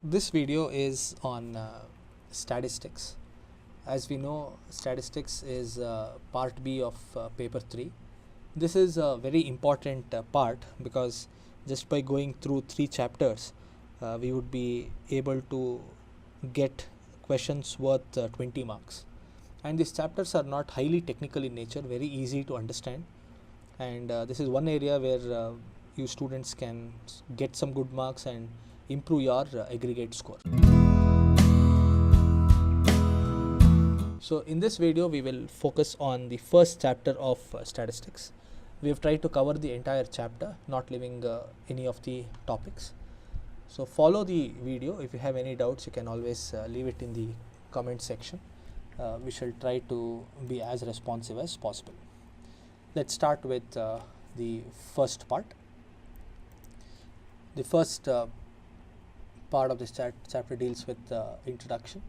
This video is on statistics. As we know, statistics is part B of paper 3. This is a very important part because just by going through 3 chapters, we would be able to get questions worth 20 marks. And these chapters are not highly technical in nature, very easy to understand. And this is one area where you students can get some good marks and improve your aggregate score. So in this video we will focus on the first chapter of statistics. We have tried to cover the entire chapter, not leaving any of the topics. So follow the video. If you have any doubts, you can always leave it in the comment section. We shall try to be as responsive as possible. Let's start with the first part. The first part of this chapter deals with introduction.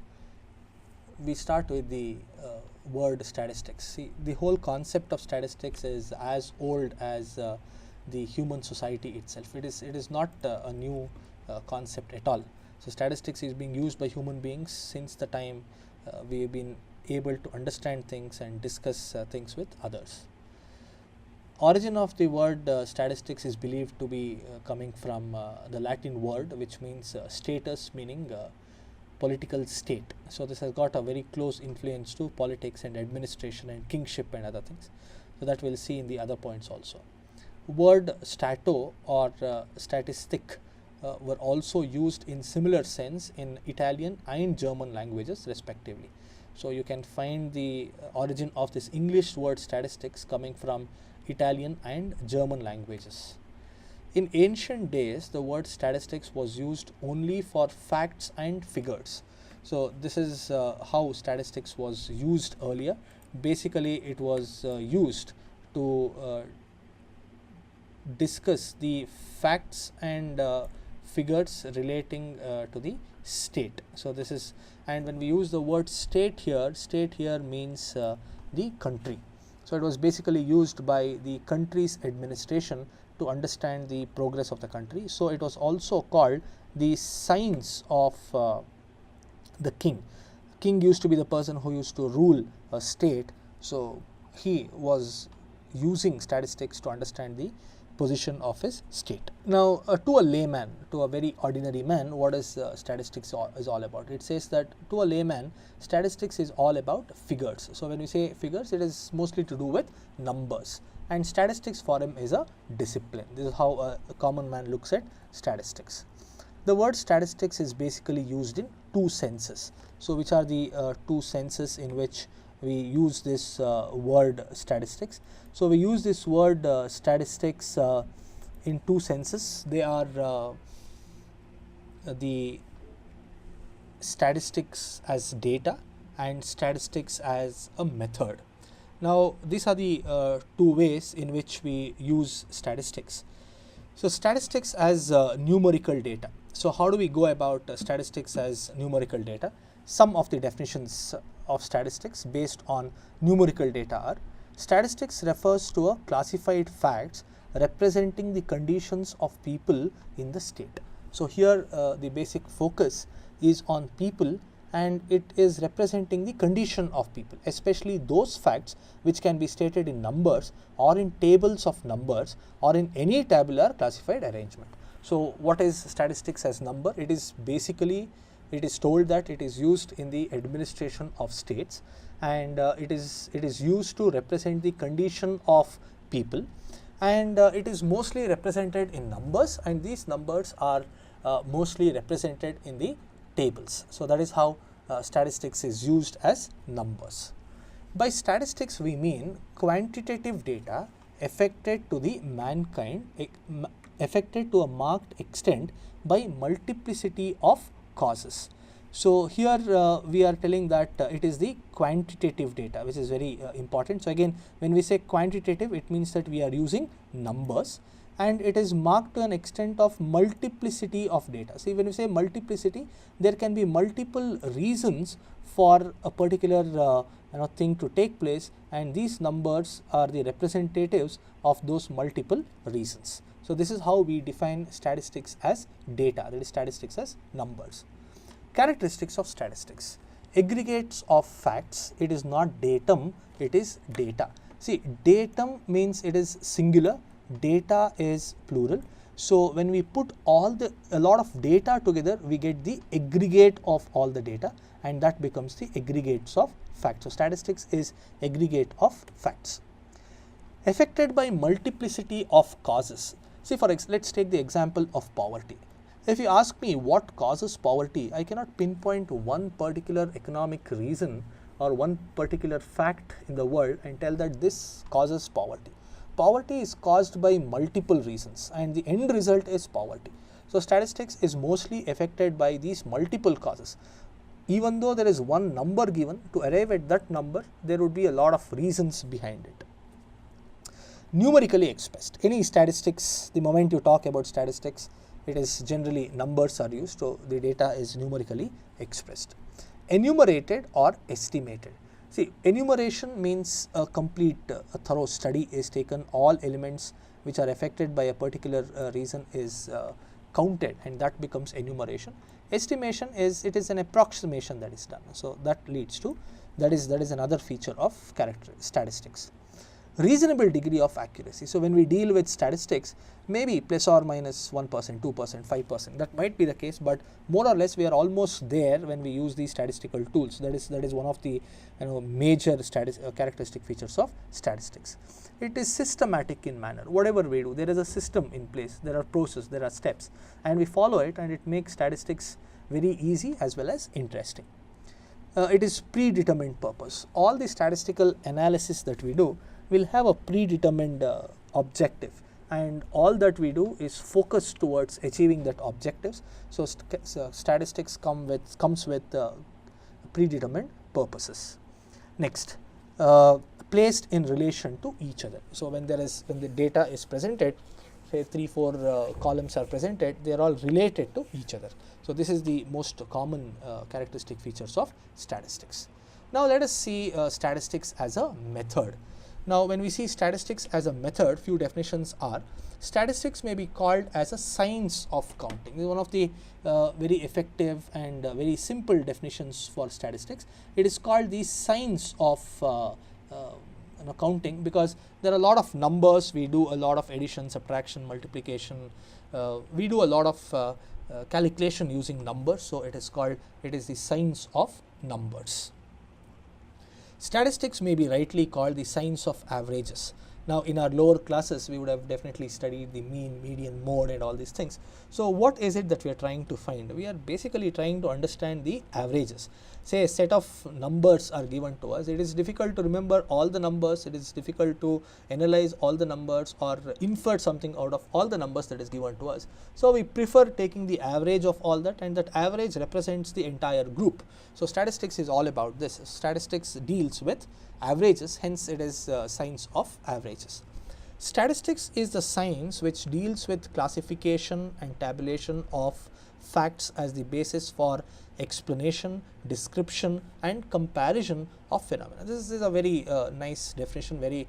We start with the word statistics. See, the whole concept of statistics is as old as the human society itself. It is not a new concept at all. So statistics is being used by human beings since the time we have been able to understand things and discuss things with others. Origin of the word statistics is believed to be coming from the Latin word which means status, meaning political state. So this has got a very close influence to politics and administration and kingship and other things. So that we'll see in the other points also. Word stato or statistic were also used in similar sense in Italian and German languages respectively. So you can find the origin of this English word statistics coming from Italian and German languages. In ancient days, the word statistics was used only for facts and figures. So this is how statistics was used earlier. Basically, it was used to discuss the facts and figures relating to the state. So this is, and when we use the word state here means the country. So it was basically used by the country's administration to understand the progress of the country. So it was also called the science of the king. King used to be the person who used to rule a state. So he was using statistics to understand the position of his state. Now to a layman, to a very ordinary man, what is statistics is all about? It says that to a layman, statistics is all about figures. So when we say figures, it is mostly to do with numbers, and statistics for him is a discipline. This is how a common man looks at statistics. The word statistics is basically used in two senses. So which are the two senses in which we use this word statistics? So we use this word statistics in two senses. They are the statistics as data and statistics as a method. Now these are the two ways in which we use statistics. So statistics as numerical data. So how do we go about statistics as numerical data? Some of the definitions of statistics based on numerical data are: statistics refers to a classified facts representing the conditions of people in the state. So here the basic focus is on people, and it is representing the condition of people, especially those facts which can be stated in numbers or in tables of numbers or in any tabular classified arrangement. So what is statistics as number? It is basically, it is told that it is used in the administration of states, and it is used to represent the condition of people, and it is mostly represented in numbers, and these numbers are mostly represented in the tables. So that is how statistics is used as numbers. By statistics we mean quantitative data affected to the mankind, affected to a marked extent by multiplicity of causes. So here we are telling that it is the quantitative data, which is very important. So again, when we say quantitative, it means that we are using numbers, and it is marked to an extent of multiplicity of data. See, when we say multiplicity, there can be multiple reasons for a particular thing to take place, and these numbers are the representatives of those multiple reasons. So this is how we define statistics as data, that is statistics as numbers. Characteristics of statistics: aggregates of facts. It is not datum, it is data. See, datum means it is singular, data is plural. So when we put a lot of data together, we get the aggregate of all the data, and that becomes the aggregates of facts. So statistics is aggregate of facts. Affected by multiplicity of causes. See, let's take the example of poverty. If you ask me what causes poverty, I cannot pinpoint one particular economic reason or one particular fact in the world and tell that this causes poverty. Poverty is caused by multiple reasons, and the end result is poverty. So statistics is mostly affected by these multiple causes. Even though there is one number given, to arrive at that number, there would be a lot of reasons behind it. Numerically expressed. Any statistics, the moment you talk about statistics, it is generally numbers are used, so the data is numerically expressed. Enumerated or estimated. See, enumeration means a complete, a thorough study is taken, all elements which are affected by a particular reason is counted, and that becomes enumeration. Estimation is, it is an approximation that is done, so that leads to, that is another feature of statistics. Reasonable degree of accuracy. So when we deal with statistics, maybe plus or minus 1%, 2%, 5%, that might be the case, but more or less we are almost there when we use these statistical tools. That is one of the major characteristic features of statistics. It is systematic in manner. Whatever we do, there is a system in place, there are processes, there are steps, and we follow it, and it makes statistics very easy as well as interesting. It is predetermined purpose. All the statistical analysis that we do will have a predetermined objective, and all that we do is focused towards achieving that objectives. So statistics comes with predetermined purposes. Next, placed in relation to each other. So when the data is presented, say 3-4 columns are presented, they are all related to each other. So this is the most common characteristic features of statistics. Now let us see statistics as a method. Now when we see statistics as a method, few definitions are: statistics may be called as a science of counting. This is one of the very effective and very simple definitions for statistics. It is called the science of counting, because there are a lot of numbers, we do a lot of addition, subtraction, multiplication, we do a lot of calculation using numbers, so it is the science of numbers. Statistics may be rightly called the science of averages. Now in our lower classes we would have definitely studied the mean, median, mode and all these things. So what is it that we are trying to find? We are basically trying to understand the averages. Say a set of numbers are given to us, it is difficult to remember all the numbers, it is difficult to analyze all the numbers or infer something out of all the numbers that is given to us. So we prefer taking the average of all that, and that average represents the entire group. So statistics is all about this. Statistics deals with averages, hence it is science of averages. Statistics is the science which deals with classification and tabulation of facts as the basis for explanation, description and comparison of phenomena. This is a very nice definition, very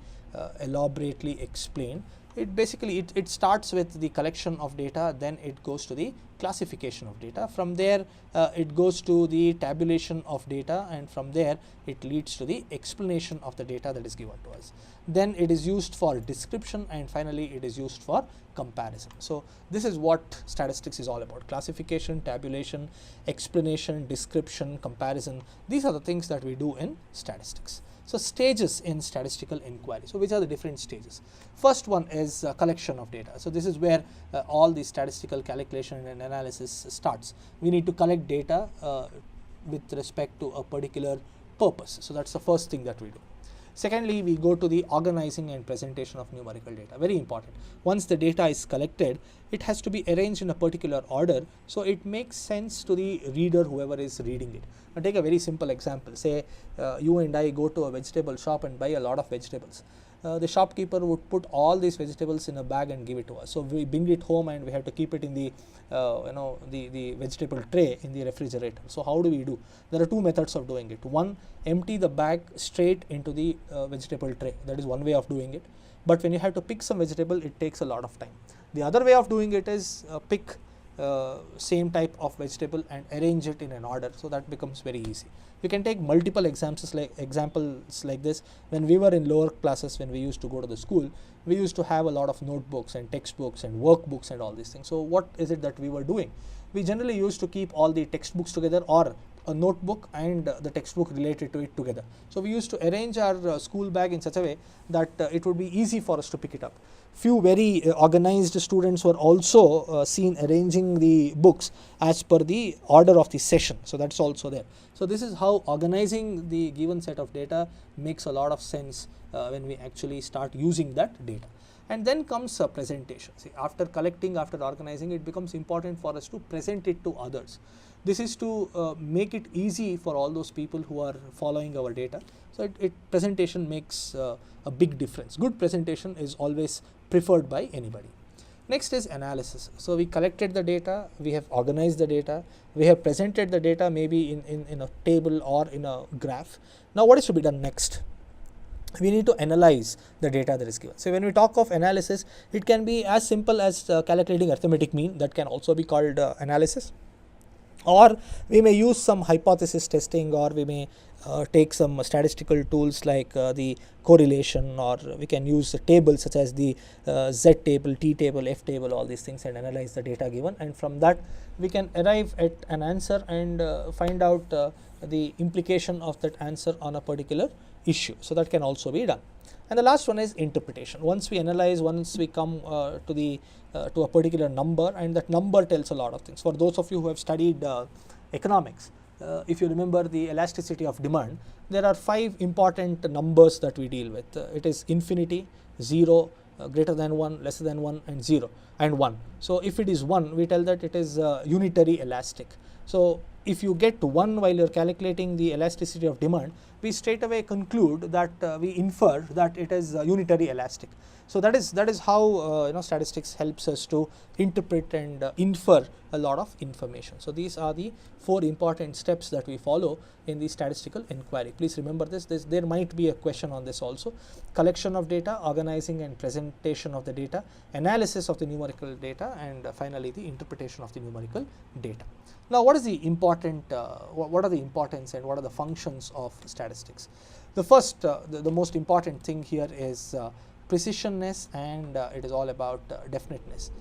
elaborately explained. It basically it starts with the collection of data, then it goes to the classification of data. From there it goes to the tabulation of data, and from there it leads to the explanation of the data that is given to us. Then it is used for description, and finally it is used for comparison. So this is what statistics is all about: classification, tabulation, explanation, description, comparison. These are the things that we do in statistics. So stages in statistical inquiry. So which are the different stages? First one is collection of data. So this is where all the statistical calculation and analysis starts. We need to collect data with respect to a particular purpose. So that's the first thing that we do. Secondly, we go to the organizing and presentation of numerical data. Very important. Once the data is collected, it has to be arranged in a particular order, so it makes sense to the reader, whoever is reading it. Now take a very simple example. Say you and I go to a vegetable shop and buy a lot of vegetables. The shopkeeper would put all these vegetables in a bag and give it to us. So we bring it home and we have to keep it in the the vegetable tray in the refrigerator. So how do we do? There are two methods of doing it. One, empty the bag straight into the vegetable tray. That is one way of doing it. But when you have to pick some vegetable, it takes a lot of time. The other way of doing it is pick same type of vegetable and arrange it in an order, so that becomes very easy. You can take multiple examples like this. When we were in lower classes, when we used to go to the school, we used to have a lot of notebooks and textbooks and workbooks and all these things. So what is it that we were doing? We generally used to keep all the textbooks together, or a notebook and the textbook related to it together. So we used to arrange our school bag in such a way that it would be easy for us to pick it up. Few very organized students were also seen arranging the books as per the order of the session. So that's also there. So this is how organizing the given set of data makes a lot of sense when we actually start using that data. And then comes presentation. See, after collecting, after organizing, it becomes important for us to present it to others. This is to make it easy for all those people who are following our data. So presentation makes a big difference. Good presentation is always preferred by anybody. Next is analysis. So we collected the data, we have organized the data, we have presented the data maybe in a table or in a graph. Now what is to be done next? We need to analyze the data that is given. So when we talk of analysis, it can be as simple as calculating arithmetic mean. That can also be called analysis. Or we may use some hypothesis testing, or we may take some statistical tools like the correlation, or we can use tables such as the Z table, T table, F table, all these things, and analyze the data given, and from that we can arrive at an answer and find out the implication of that answer on a particular issue. So that can also be done. And the last one is interpretation. Once we analyze, once we come to a particular number, and that number tells a lot of things. For those of you who have studied economics, if you remember the elasticity of demand, there are 5 important numbers that we deal with. It is infinity, 0, greater than 1, lesser than 1, and 0, and 1. So if it is 1, we tell that it is unitary elastic. So if you get 1 while you are calculating the elasticity of demand, we straight away conclude that we infer that it is unitary elastic. So that is how statistics helps us to interpret and infer a lot of information. So these are the 4 important steps that we follow in the statistical inquiry. Please remember this. There might be a question on this also. Collection of data, organizing and presentation of the data, analysis of the numerical data, and finally the interpretation of the numerical data. Now, what is the important? What are the importance and what are the functions of statistics? The first, the most important thing here is precisionness, and it is all about definiteness.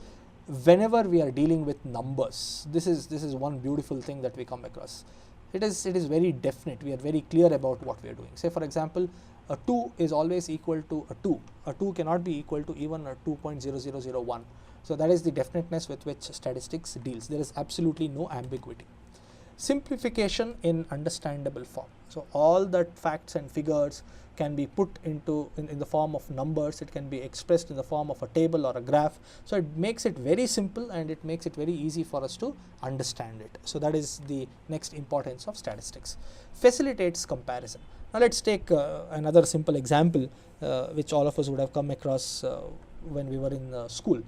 Whenever we are dealing with numbers, this is one beautiful thing that we come across. It is very definite. We are very clear about what we are doing. Say for example, a 2 is always equal to a 2. A 2 cannot be equal to even a 2.0001. So that is the definiteness with which statistics deals. There is absolutely no ambiguity. Simplification in understandable form. So all that facts and figures can be put into in the form of numbers. It can be expressed in the form of a table or a graph. So it makes it very simple, and it makes it very easy for us to understand it. So that is the next importance of statistics. Facilitates comparison. Now let's take another simple example which all of us would have come across when we were in school.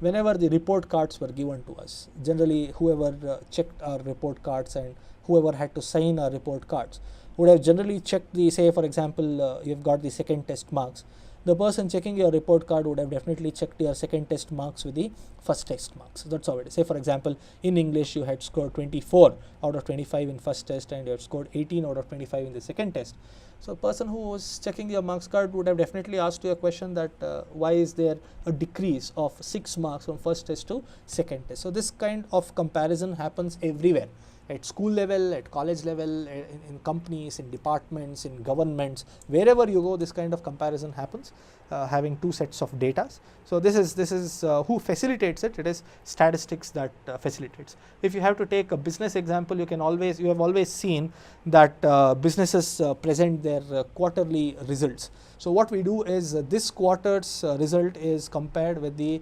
Whenever the report cards were given to us, generally whoever checked our report cards and whoever had to sign our report cards would have generally checked the, say for example, you've got the second test marks. The person checking your report card would have definitely checked your second test marks with the first test marks. That's how it is. Say for example, in English you had scored 24 out of 25 in first test, and you had scored 18 out of 25 in the second test. So a person who was checking your marks card would have definitely asked you a question that why is there a decrease of 6 marks from first test to second test. So this kind of comparison happens everywhere, at school level, at college level, in companies, in departments, in governments, wherever you go, this kind of comparison happens, having 2 sets of data. So this is who facilitates it. It is statistics that facilitates. If you have to take a business example, you have always seen that businesses present their quarterly results. So what we do is this quarter's result is compared with the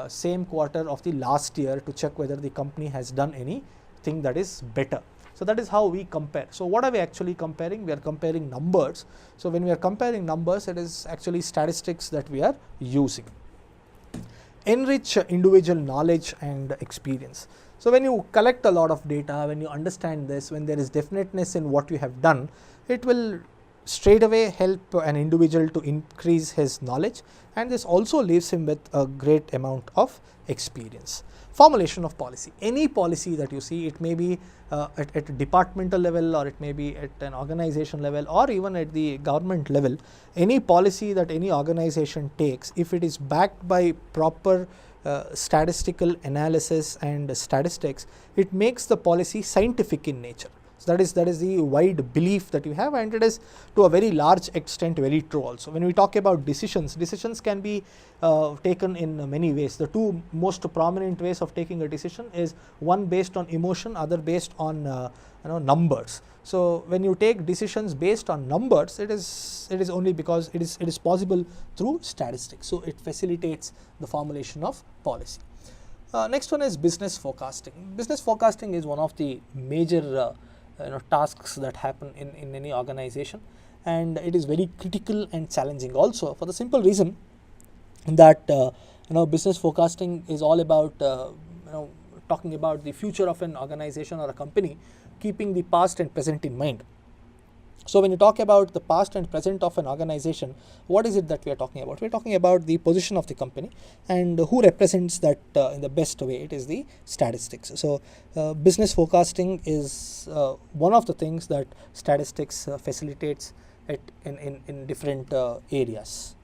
same quarter of the last year to check whether the company has done anything that is better. So that is how we compare. So what are we actually comparing? We are comparing numbers. So when we are comparing numbers, it is actually statistics that we are using. Enrich individual knowledge and experience. So when you collect a lot of data, when you understand this, when there is definiteness in what you have done, it will straight away help an individual to increase his knowledge, and this also leaves him with a great amount of experience. Formulation of policy. Any policy that you see, it may be at a departmental level, or it may be at an organization level, or even at the government level. Any policy that any organization takes, if it is backed by proper statistical analysis and statistics, it makes the policy scientific in nature. So that is the wide belief that you have, and it is to a very large extent very true also. When we talk about decisions can be taken in many ways. The two most prominent ways of taking a decision is one based on emotion, other based on numbers. So when you take decisions based on numbers, it is only because it is possible through statistics. So it facilitates the formulation of policy. Next one is business forecasting. Business forecasting is one of the major tasks that happen in any organization, and it is very critical and challenging also, for the simple reason that business forecasting is all about talking about the future of an organization or a company, keeping the past and present in mind. So when you talk about the past and present of an organization, what is it that we are talking about? We are talking about the position of the company, and who represents that in the best way. It is the statistics. So business forecasting is one of the things that statistics facilitates it in different areas.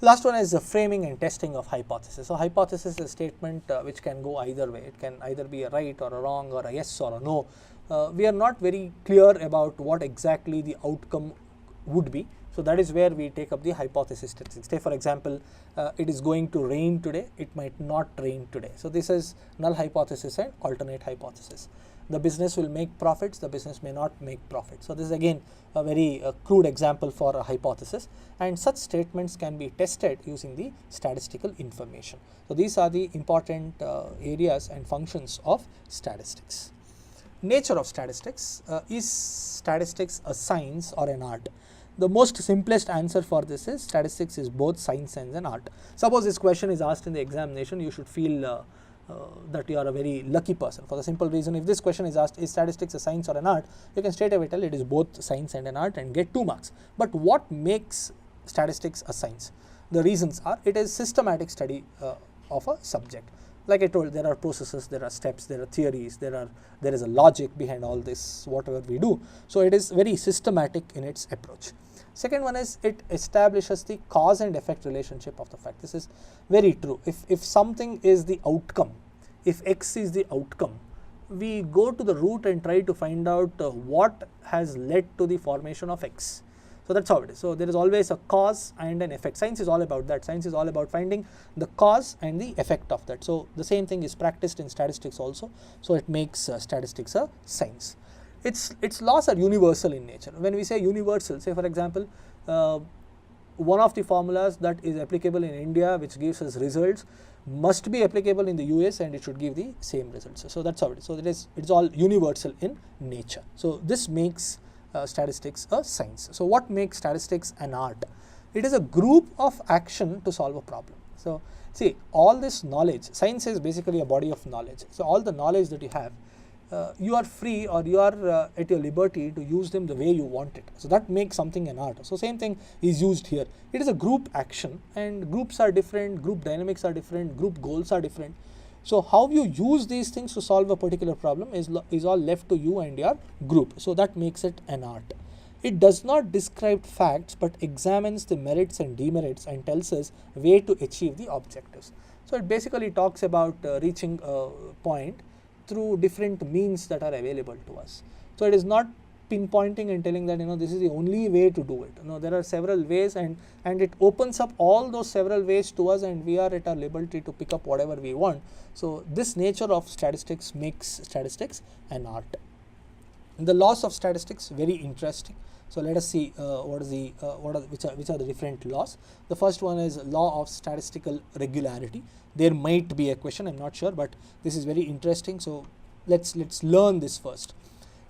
Last one is the framing and testing of hypothesis. So hypothesis is a statement which can go either way. It can either be a right or a wrong, or a yes or a no. We are not very clear about what exactly the outcome would be. So that is where we take up the hypothesis testing. Say for example, it is going to rain today, it might not rain today. So this is null hypothesis and alternate hypothesis. The business will make profits, the business may not make profits. So this is again a very crude example for a hypothesis, and such statements can be tested using the statistical information. So these are the important areas and functions of statistics. Nature of statistics. Is statistics a science or an art? The most simplest answer for this is statistics is both science and an art. Suppose this question is asked in the examination, you should feel that you are a very lucky person, for the simple reason, if this question is asked, is statistics a science or an art, you can straight away tell it is both science and an art and get 2 marks. But what makes statistics a science? The reasons are, it is systematic study of a subject. Like I told, there are processes, there are steps, there are theories, there is a logic behind all this, whatever we do. So it is very systematic in its approach. Second one is, it establishes the cause and effect relationship of the fact. This is very true. If something is the outcome, if X is the outcome, we go to the root and try to find out what has led to the formation of X. So that's how it is. So there is always a cause and an effect. Science is all about that. Science is all about finding the cause and the effect of that. So the same thing is practiced in statistics also. So it makes statistics a science. Its laws are universal in nature. When we say universal, say for example, one of the formulas that is applicable in India which gives us results must be applicable in the US, and it should give the same results. So that's how it is. So it's all universal in nature. So this makes statistics a science. So what makes statistics an art? It is a group of action to solve a problem. So see, all this knowledge, science is basically a body of knowledge. So all the knowledge that you have, you are free, or you are at your liberty to use them the way you want it. So that makes something an art. So same thing is used here. It is a group action, and groups are different, group dynamics are different, group goals are different. So how you use these things to solve a particular problem is all left to you and your group. So that makes it an art. It does not describe facts, but examines the merits and demerits and tells us way to achieve the objectives. So it basically talks about reaching a point through different means that are available to us. So it is not pinpointing and telling that this is the only way to do it. There are several ways, and it opens up all those several ways to us, and we are at our liberty to pick up whatever we want. So this nature of statistics makes statistics an art. The laws of statistics, very interesting. So let us see which are the different laws. The first one is law of statistical regularity. There might be a question, I'm not sure, but this is very interesting. So let's learn this first.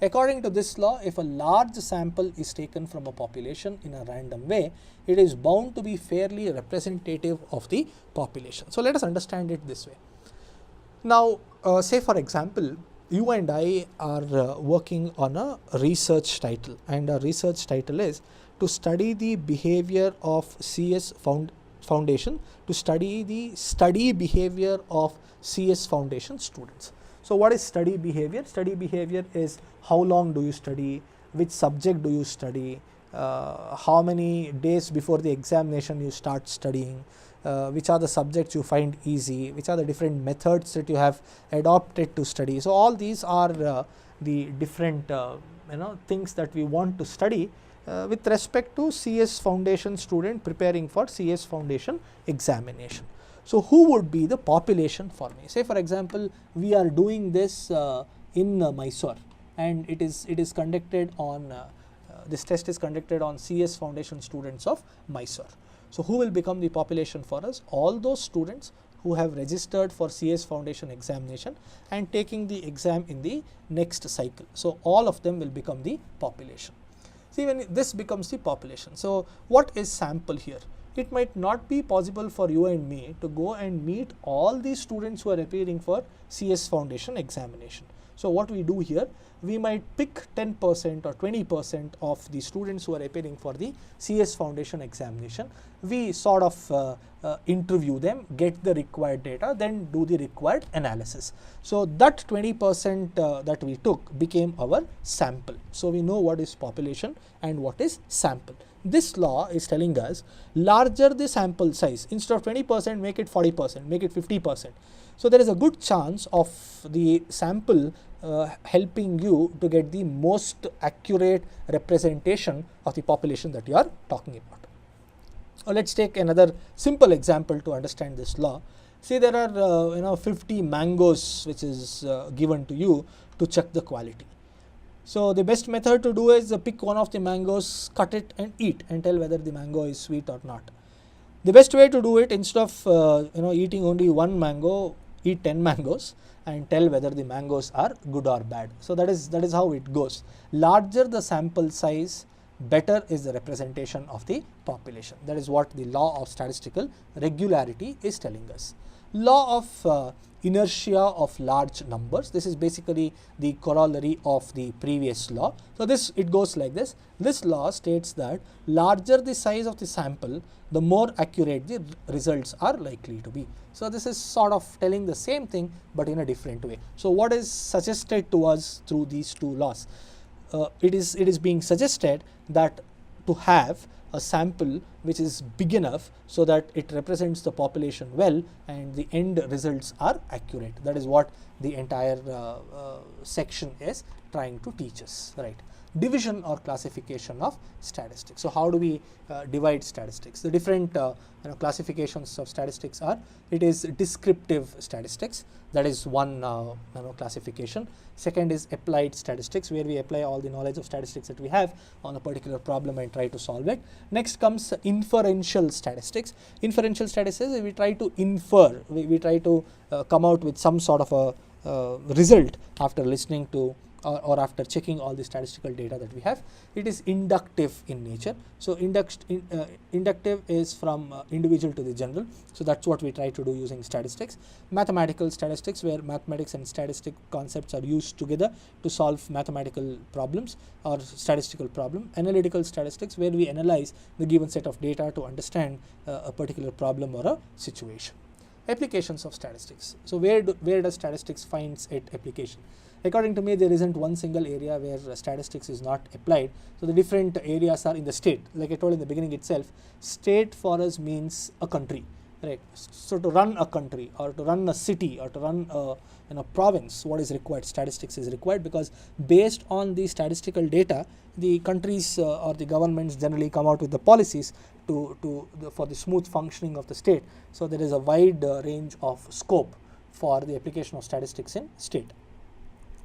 According to this law, if a large sample is taken from a population in a random way, it is bound to be fairly representative of the population. So let us understand it this way. Now, say for example, you and I are working on a research title, and our research title is to study the behavior of CS Foundation, to study the study behavior of CS Foundation students. So what is study behavior? Study behavior is how long do you study, which subject do you study, how many days before the examination you start studying, which are the subjects you find easy, which are the different methods that you have adopted to study. So all these are the different things that we want to study with respect to CS Foundation student preparing for CS Foundation examination. So who would be the population for me? Say for example, we are doing this in Mysore, and it is conducted on this test is conducted on CS Foundation students of Mysore. So who will become the population for us? All those students who have registered for CS Foundation examination and taking the exam in the next cycle. So all of them will become the population. See, when this becomes the population, so what is sample here? It might not be possible for you and me to go and meet all these students who are appearing for CS Foundation examination. So what we do here, we might pick 10% or 20% of the students who are appearing for the CS Foundation examination. We sort of interview them, get the required data, then do the required analysis. So that 20% that we took became our sample. So we know what is population and what is sample. This law is telling us larger the sample size, instead of 20% make it 40%, make it 50%. So there is a good chance of the sample helping you to get the most accurate representation of the population that you are talking about. Let's take another simple example to understand this law. See, there are 50 mangoes which is given to you to check the quality. So the best method to do is pick one of the mangoes, cut it and eat and tell whether the mango is sweet or not. The best way to do it, instead of eating only one mango, eat 10 mangoes and tell whether the mangoes are good or bad. So that is how it goes. Larger the sample size, better is the representation of the population. That is what the law of statistical regularity is telling us. Law of inertia of large numbers. This is basically the corollary of the previous law. So it goes like this. This law states that larger the size of the sample, the more accurate the results are likely to be. So this is sort of telling the same thing but in a different way. So what is suggested to us through these two laws? It is being suggested that to have a sample which is big enough so that it represents the population well and the end results are accurate. That is what the entire section is trying to teach us, right? Division or classification of statistics. So how do we divide statistics? The different classifications of statistics are: it is descriptive statistics, that is one classification. Second is applied statistics, where we apply all the knowledge of statistics that we have on a particular problem and try to solve it. Next comes inferential statistics. Inferential statistics, we try to infer, we try to come out with some sort of a result after listening to or after checking all the statistical data that we have. It is inductive in nature. So inductive is from individual to the general. So that's what we try to do using statistics. Mathematical statistics, where mathematics and statistic concepts are used together to solve mathematical problems or statistical problem. Analytical statistics, where we analyze the given set of data to understand a particular problem or a situation. Applications of statistics. So where does statistics finds its application? According to me, there isn't one single area where statistics is not applied. So the different areas are in the state. Like I told in the beginning itself, state for us means a country, right? So to run a country or to run a city or to run a province, what is required? Statistics is required, because based on the statistical data, the countries or the governments generally come out with the policies for the smooth functioning of the state. So there is a wide range of scope for the application of statistics in state.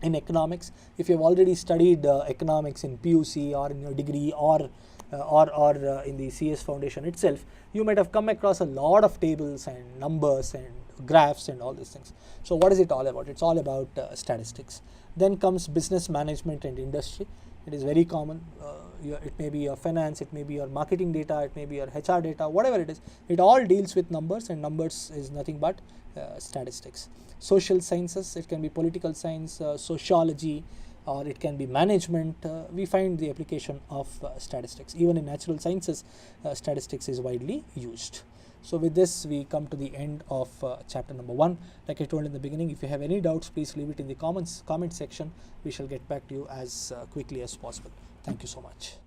In economics, if you have already studied economics in PUC or in your degree or in the CS Foundation itself, you might have come across a lot of tables and numbers and graphs and all these things. So what is it all about? It's all about statistics. Then comes business management and industry. It is very common. it may be your finance, it may be your marketing data, it may be your HR data, whatever it is. It all deals with numbers, and numbers is nothing but statistics. Social sciences, it can be political science, sociology, or it can be management. We find the application of statistics. Even in natural sciences, statistics is widely used. So with this, we come to the end of chapter number 1. Like I told in the beginning, if you have any doubts, please leave it in the comment section. We shall get back to you as quickly as possible. Thank you so much.